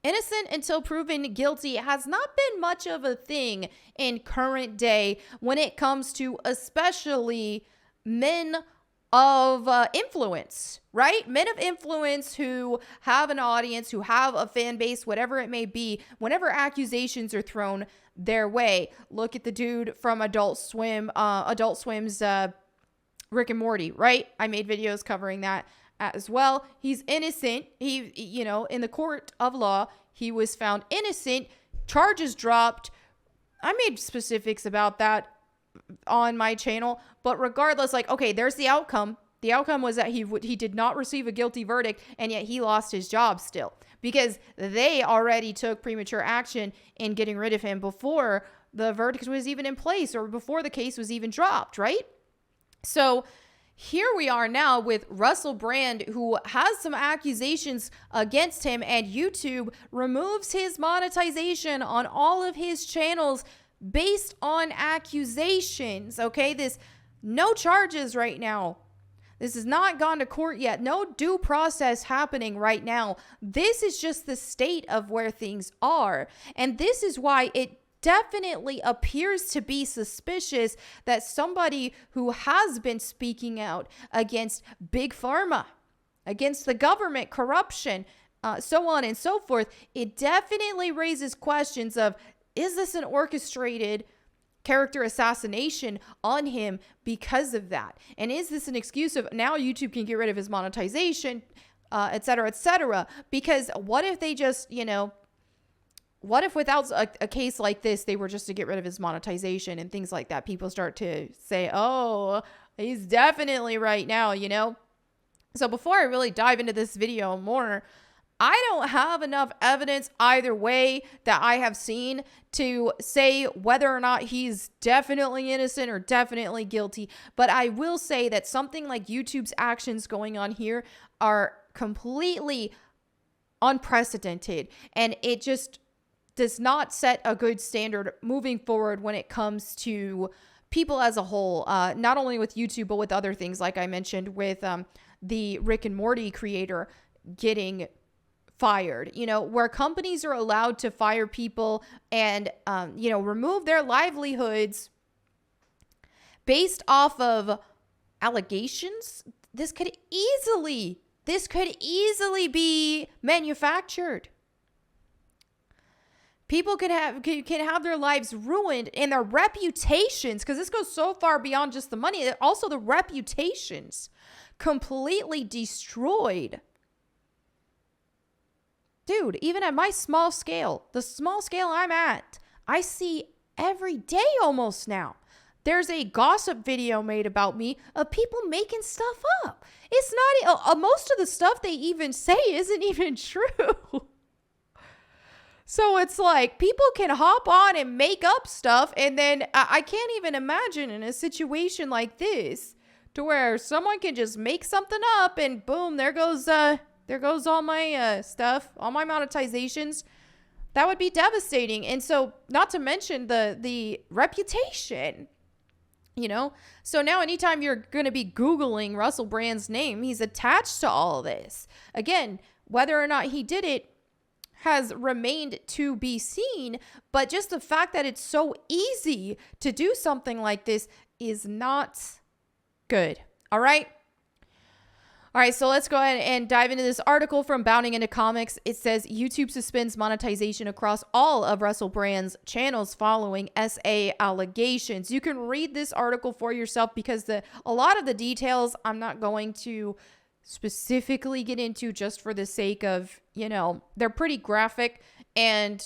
innocent until proven guilty has not been much of a thing in current day when it comes to especially men of influence, right? Men of influence who have an audience, who have a fan base, whatever it may be, whenever accusations are thrown their way. Look at the dude from Adult Swim's Rick and Morty, right? I made videos covering that as well. He's innocent. He, in the court of law, he was found innocent, charges dropped. I made specifics about that on my channel, but regardless, okay, there's the outcome. The outcome was that he did not receive a guilty verdict, and yet he lost his job still because they already took premature action in getting rid of him before the verdict was even in place or before the case was even dropped, right? So here we are now with Russell Brand, who has some accusations against him, and YouTube removes his monetization on all of his channels based on accusations. Okay, this no charges right now. This has not gone to court yet. No due process happening right now. This is just the state of where things are. And this is why it definitely appears to be suspicious that somebody who has been speaking out against Big Pharma, against the government, corruption, so on and so forth, it definitely raises questions of, is this an orchestrated character assassination on him because of that? And is this an excuse of now YouTube can get rid of his monetization, et cetera, et cetera? Because what if they just, what if without a case like this, they were just to get rid of his monetization and things like that? People start to say, oh, he's definitely right now, So before I really dive into this video more, I don't have enough evidence either way that I have seen to say whether or not he's definitely innocent or definitely guilty. But I will say that something like YouTube's actions going on here are completely unprecedented, and it just does not set a good standard moving forward when it comes to people as a whole, not only with YouTube, but with other things, like I mentioned with the Rick and Morty creator getting fired, where companies are allowed to fire people and, remove their livelihoods based off of allegations. This could easily be manufactured. People can have their lives ruined and their reputations, because this goes so far beyond just the money, also the reputations completely destroyed. Dude, even at my small scale, the small scale I'm at, I see every day almost now. There's a gossip video made about me of people making stuff up. It's not, most of the stuff they even say isn't even true. So it's like people can hop on and make up stuff, and then I can't even imagine in a situation like this to where someone can just make something up and boom, there goes all my stuff, all my monetizations. That would be devastating. And so not to mention the reputation, So now anytime you're going to be Googling Russell Brand's name, he's attached to all this. Again, whether or not he did it has remained to be seen, but just the fact that it's so easy to do something like this is not good. All right. All right, so let's go ahead and dive into this article from Bounding Into Comics. It says YouTube suspends monetization across all of Russell Brand's channels following SA allegations. You can read this article for yourself because a lot of the details I'm not going to specifically get into just for the sake of, they're pretty graphic, and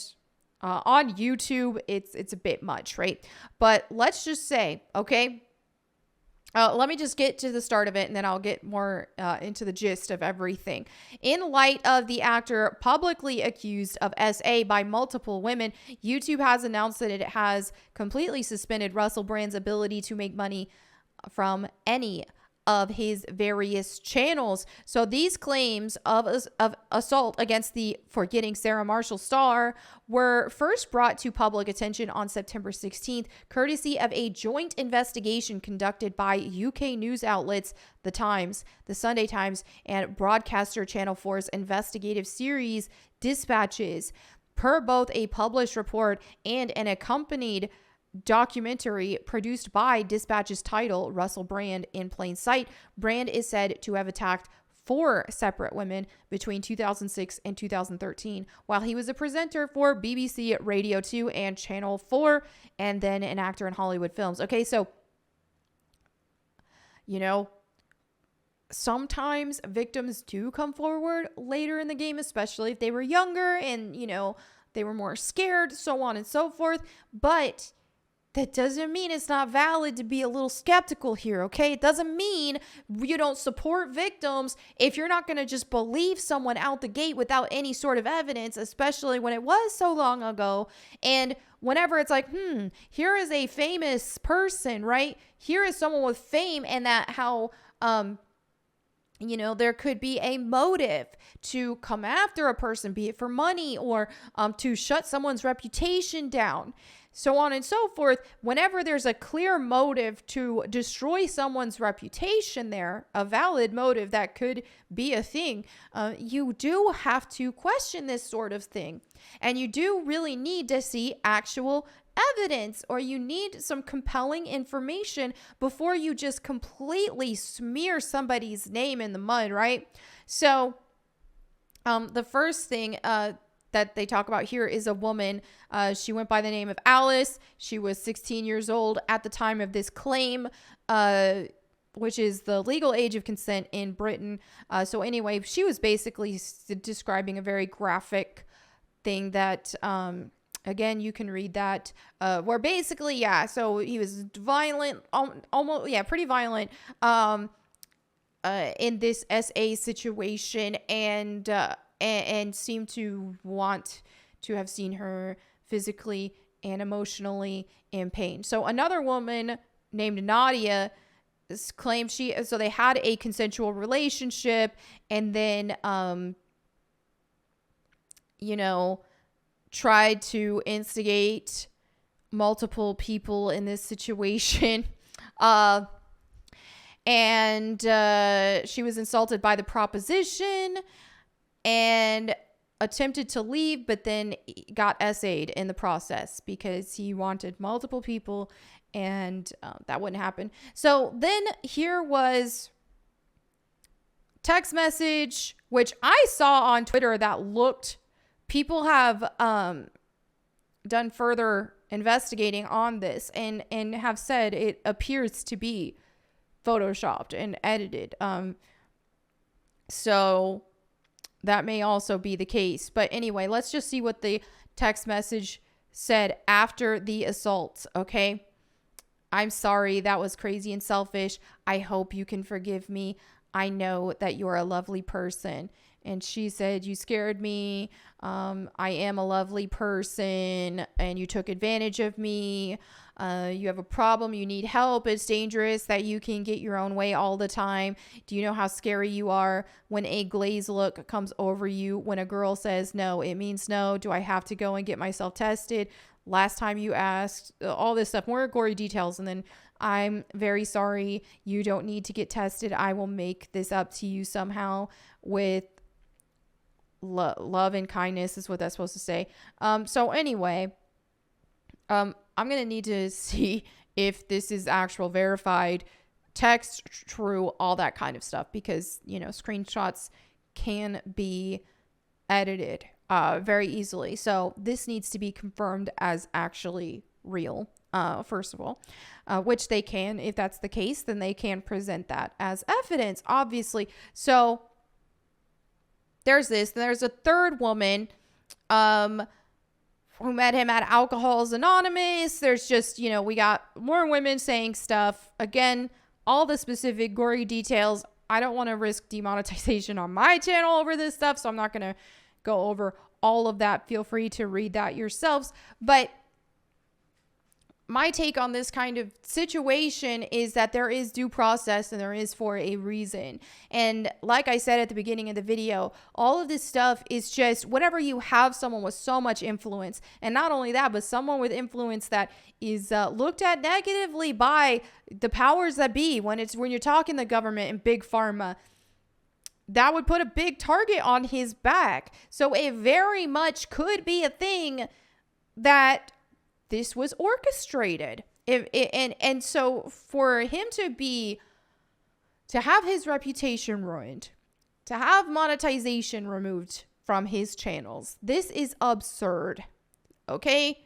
on YouTube, it's a bit much, right? But let's just say, okay, let me just get to the start of it, and then I'll get more into the gist of everything. In light of the actor publicly accused of SA by multiple women, YouTube has announced that it has completely suspended Russell Brand's ability to make money from any of his various channels. So these claims of assault against the Forgetting Sarah Marshall star were first brought to public attention on September 16th, courtesy of a joint investigation conducted by UK news outlets The Times, The Sunday Times, and broadcaster Channel 4's investigative series Dispatches. Per both a published report and an accompanied documentary produced by Dispatch's title, Russell Brand in Plain Sight, Brand is said to have attacked 4 separate women between 2006 and 2013 while he was a presenter for BBC Radio 2 and Channel 4, and then an actor in Hollywood films. Okay, so, sometimes victims do come forward later in the game, especially if they were younger and, they were more scared, so on and so forth. But that doesn't mean it's not valid to be a little skeptical here, okay? It doesn't mean you don't support victims if you're not going to just believe someone out the gate without any sort of evidence, especially when it was so long ago. And whenever it's like, here is a famous person, right? Here is someone with fame, and that how, there could be a motive to come after a person, be it for money or to shut someone's reputation down, so on and so forth. Whenever there's a clear motive to destroy someone's reputation there, a valid motive that could be a thing, you do have to question this sort of thing. And you do really need to see actual evidence, or you need some compelling information before you just completely smear somebody's name in the mud, right? So the first thing that they talk about here is a woman. She went by the name of Alice. She was 16 years old at the time of this claim, which is the legal age of consent in Britain. So anyway, she was basically describing a very graphic thing that, again, you can read that, where basically, so he was violent, almost, pretty violent, in this SA situation, and seemed to want to have seen her physically and emotionally in pain. So another woman named Nadia claimed so they had a consensual relationship, and then, tried to instigate multiple people in this situation. And she was insulted by the proposition and attempted to leave, but then got SA'd in the process because he wanted multiple people, and that wouldn't happen. So then here was text message, which I saw on Twitter that looked, people have done further investigating on this and have said it appears to be photoshopped and edited. So that may also be the case. But anyway, let's just see what the text message said after the assault, okay? I'm sorry, that was crazy and selfish. I hope you can forgive me. I know that you're a lovely person. And she said, you scared me. I am a lovely person, and you took advantage of me. You have a problem. You need help. It's dangerous that you can get your own way all the time. Do you know how scary you are when a glazed look comes over you? When a girl says no, it means no. Do I have to go and get myself tested? Last time you asked, all this stuff, more gory details. And then, I'm very sorry. You don't need to get tested. I will make this up to you somehow with love and kindness is what that's supposed to say. So anyway, I'm going to need to see if this is actual verified text, true, all that kind of stuff, because, screenshots can be edited very easily. So this needs to be confirmed as actually real, first of all, which they can. If that's the case, then they can present that as evidence, obviously. So there's this. There's a third woman who met him at Alcoholics Anonymous. There's just, we got more women saying stuff. Again, all the specific gory details. I don't want to risk demonetization on my channel over this stuff, so I'm not going to go over all of that. Feel free to read that yourselves. But my take on this kind of situation is that there is due process and there is for a reason. And like I said at the beginning of the video, all of this stuff is just whenever you have someone with so much influence, and not only that, but someone with influence that is looked at negatively by the powers that be, when you're talking the government and big pharma, that would put a big target on his back. So it very much could be a thing that this was orchestrated. And so for him to have his reputation ruined, to have monetization removed from his channels, this is absurd. Okay?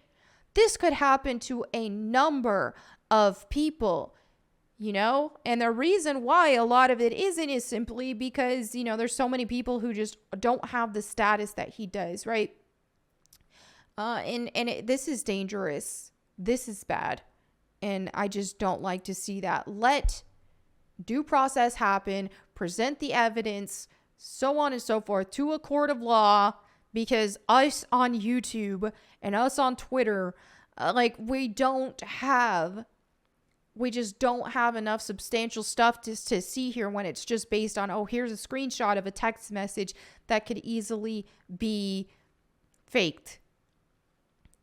This could happen to a number of people, you know? And the reason why a lot of it isn't is simply because, you know, there's so many people who just don't have the status that he does, right? This is dangerous. This is bad. And I just don't like to see that. Let due process happen, present the evidence, so on and so forth, to a court of law, because us on YouTube and us on Twitter, we just don't have enough substantial stuff to see here when it's just based on, oh, here's a screenshot of a text message that could easily be faked.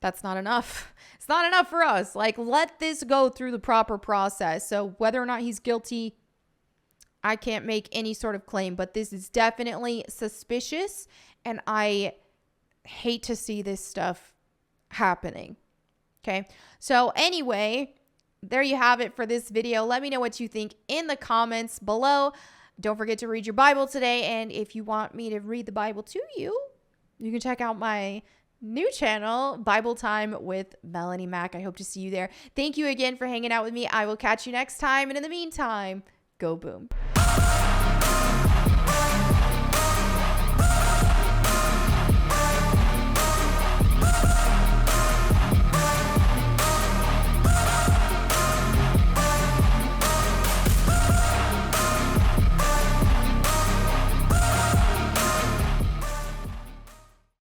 That's not enough. It's not enough for us. Let this go through the proper process. So whether or not he's guilty, I can't make any sort of claim, but this is definitely suspicious, and I hate to see this stuff happening. Okay. So anyway, there you have it for this video. Let me know what you think in the comments below. Don't forget to read your Bible today. And if you want me to read the Bible to you, you can check out my new channel, Bible Time with Melanie Mack. I hope to see you there. Thank you again for hanging out with me. I will catch you next time. And in the meantime, go boom.